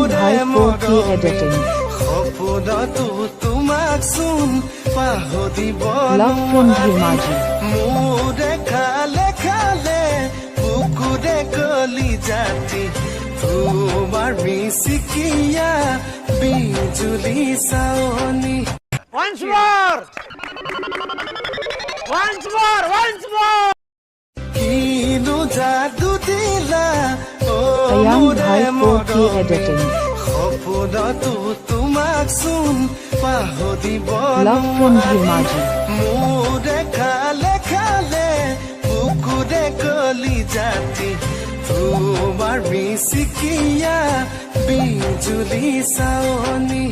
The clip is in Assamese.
Ayam Bhai 4K Editing. সপোনতো তোমাক চোন পাহৰিব Love from Dhimaji. মোৰে খালে খালে কুকুৰে কলি জাতি তোমাৰ মিচিকিয়া বিজুলি চাৱনি Once more! Once more! Once more! কিনো যাদু দিলা অ Ayam মোৰে Bhai 4K Editing. সপোনতো তোমাক চোন পাহৰিব Love from Dhimaji. মোৰে খালে খালে কুকুৰে কলি জাতি তোমাৰ মিচিকিয়া বিজুলি চাৱনি